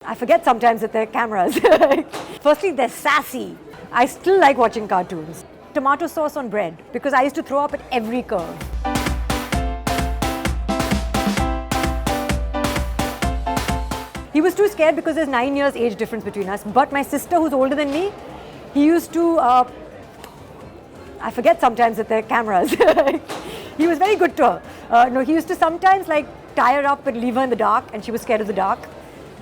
I forget sometimes that they're cameras. Firstly, they're sassy. I still like watching cartoons. Tomato sauce on bread, because I used to throw up at every curve. He was too scared because there's 9 years age difference between us. But my sister, who's older than me, he used to, I forget sometimes that they're cameras. He was very good to her. No, he used to sometimes like tie her up and leave her in the dark, and she was scared of the dark.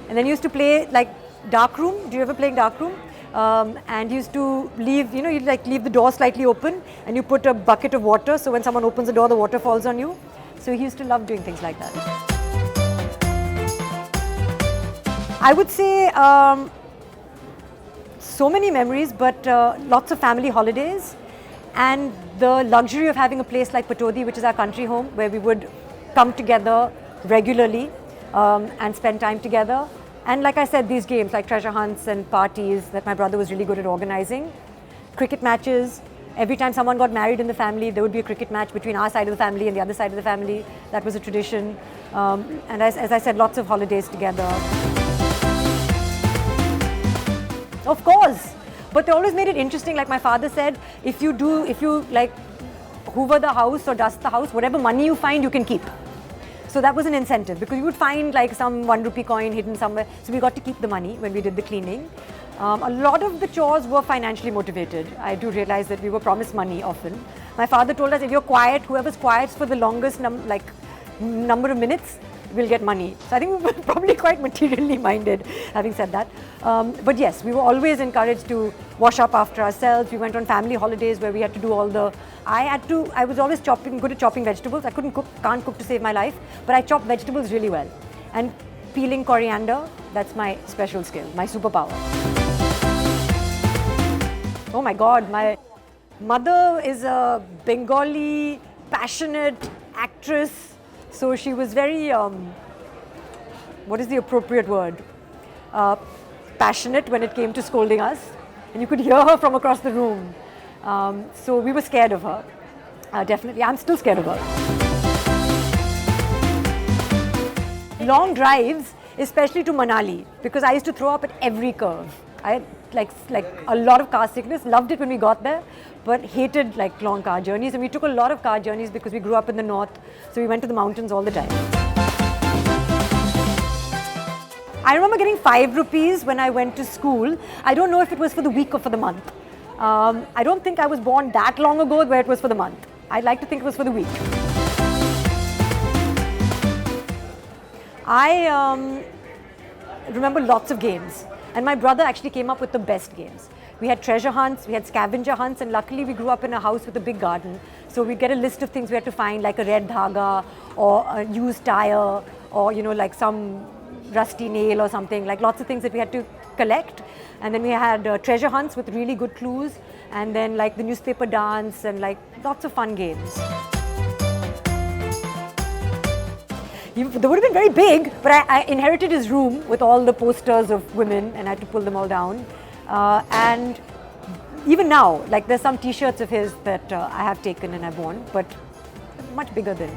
And then he used to play like dark room. Do you ever play dark room? And he used to leave, you'd like leave the door slightly open, and you put a bucket of water, so when someone opens the door, the water falls on you. So he used to love doing things like that. I would say so many memories, but lots of family holidays, and the luxury of having a place like Pataudi, which is our country home, where we would come together regularly and spend time together. And like I said, these games like treasure hunts and parties that my brother was really good at organizing. Cricket matches. Every time someone got married in the family, there would be a cricket match between our side of the family and the other side of the family. That was a tradition. And as I said, lots of holidays together. Of course. But they always made it interesting. Like my father said, if you like hoover the house or dust the house, whatever money you find, you can keep. So that was an incentive, because you would find like some 1 rupee coin hidden somewhere. So we got to keep the money when we did the cleaning. A lot of the chores were financially motivated. I do realize that we were promised money often. My father told us, if you're quiet, whoever's quiet for the longest number of minutes will get money. So I think we were probably quite materially minded, having said that. But yes, we were always encouraged to wash up after ourselves. We went on family holidays where we had to do all the... I was always good at chopping vegetables. I can't cook to save my life, but I chop vegetables really well. And peeling coriander, that's my special skill, my superpower. Oh my God, my mother is a Bengali, passionate actress. So she was very, what is the appropriate word? Passionate when it came to scolding us. And you could hear her from across the room. So we were scared of her. Definitely, I'm still scared of her. Long drives, especially to Manali, because I used to throw up at every curve. I had like a lot of car sickness, loved it when we got there, but hated like long car journeys. And we took a lot of car journeys because we grew up in the north, so we went to the mountains all the time. I remember getting 5 rupees when I went to school. I don't know if it was for the week or for the month. I don't think I was born that long ago where it was for the month. I'd like to think it was for the week. I remember lots of games. And my brother actually came up with the best games. We had treasure hunts, we had scavenger hunts, and luckily we grew up in a house with a big garden. So we'd get a list of things we had to find, like a red dhaga, or a used tire, or like some rusty nail or something, like lots of things that we had to collect. And then we had treasure hunts with really good clues, and then like the newspaper dance, and like lots of fun games. They would have been very big, but I inherited his room with all the posters of women, and I had to pull them all down. And even now, like there's some t-shirts of his that I have taken and I've worn, but much bigger than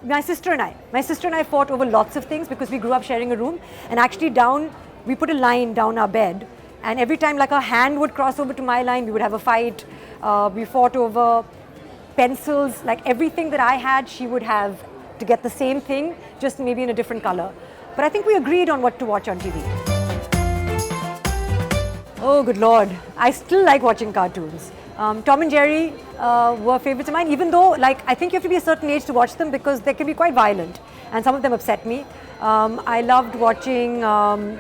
my sister and I fought over lots of things because we grew up sharing a room, and actually we put a line down our bed, and every time like her hand would cross over to my line, we would have a fight. We fought over pencils, like everything that I had, she would have to get the same thing, just maybe in a different color. But I think we agreed on what to watch on TV. Oh, good Lord. I still like watching cartoons. Tom and Jerry were favorites of mine, even though I think you have to be a certain age to watch them because they can be quite violent, and some of them upset me. I loved watching, I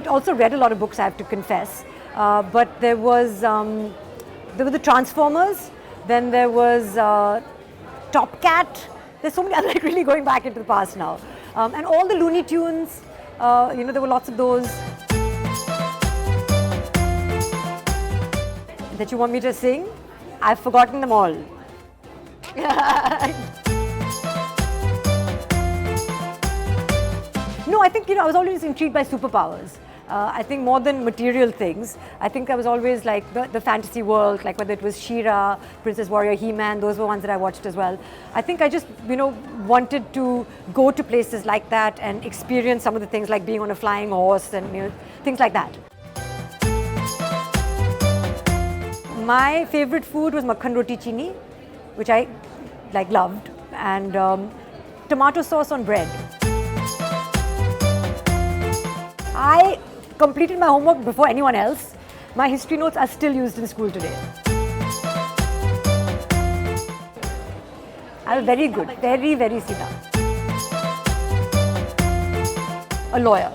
also read a lot of books, I have to confess, but there were the Transformers, then there was Top Cat. There's so many, I'm like really going back into the past now. And all the Looney Tunes, there were lots of those. That you want me to sing? I've forgotten them all. No, I think, I was always intrigued by superpowers. I think more than material things, I think I was always like the fantasy world, like whether it was She-Ra, Princess Warrior, He-Man, those were ones that I watched as well. I think I just, wanted to go to places like that and experience some of the things like being on a flying horse and, things like that. My favorite food was makhan roti chini, which I loved, and tomato sauce on bread. I completed my homework before anyone else. My history notes are still used in school today. I was very good, very, very Sita. A lawyer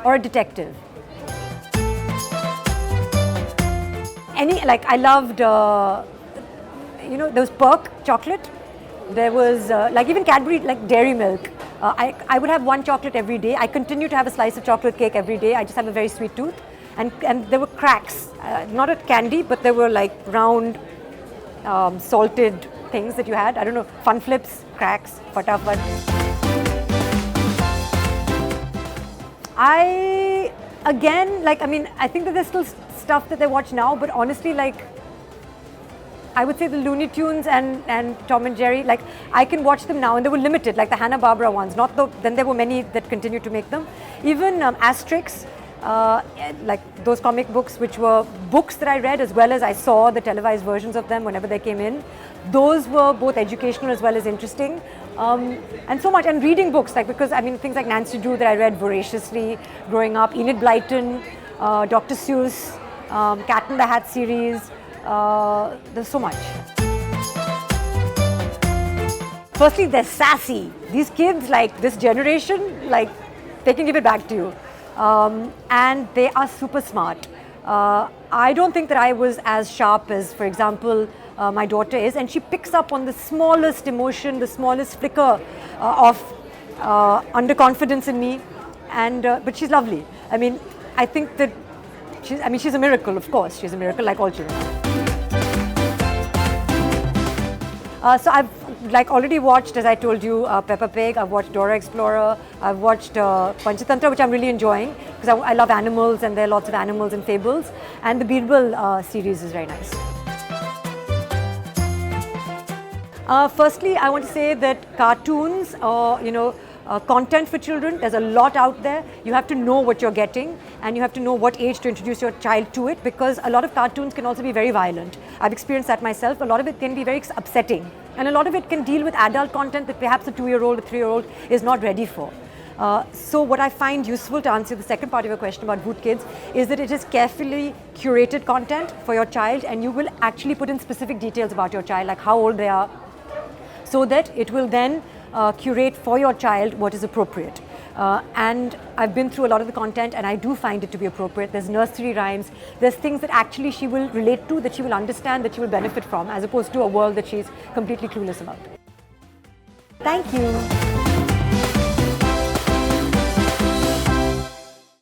or a detective. I loved, there was Perk chocolate. There was even Cadbury, like dairy milk. I would have one chocolate every day. I continue to have a slice of chocolate cake every day. I just have a very sweet tooth. And there were cracks, not a candy, but there were like round, salted things that you had. I don't know, fun flips, cracks, fatafat. I think that there's still stuff that they watch now, but honestly, I would say the Looney Tunes and Tom and Jerry, I can watch them now, and they were limited, like the Hanna-Barbera ones. Then there were many that continue to make them. Even Asterix, like those comic books, which were books that I read as well as I saw the televised versions of them whenever they came in. Those were both educational as well as interesting. And so much, and reading books, because things like Nancy Drew that I read voraciously growing up, Enid Blyton, Dr. Seuss, Cat in the Hat series. There's so much. Firstly, they're sassy. These kids, this generation, they can give it back to you. And they are super smart. I don't think that I was as sharp as, for example, my daughter is, and she picks up on the smallest emotion, the smallest flicker of underconfidence in me, but she's lovely. I think that she's a miracle, of course. She's a miracle like all children. So I've already watched, as I told you, Peppa Pig. I've watched Dora Explorer. I've watched Panchatantra, which I'm really enjoying because I love animals, and there are lots of animals and fables. And the Birbal series is very nice. Firstly, I want to say that cartoons, content for children, there's a lot out there. You have to know what you're getting, and you have to know what age to introduce your child to it, because a lot of cartoons can also be very violent. I've experienced that myself. A lot of it can be very upsetting, and a lot of it can deal with adult content that perhaps a 2-year-old or 3-year-old is not ready for. So what I find useful, to answer the second part of your question about Voot Kids, is that it is carefully curated content for your child, and you will actually put in specific details about your child, like how old they are, so that it will then curate for your child what is appropriate. And I've been through a lot of the content, and I do find it to be appropriate. There's nursery rhymes, there's things that actually she will relate to, that she will understand, that she will benefit from, as opposed to a world that she's completely clueless about. Thank you.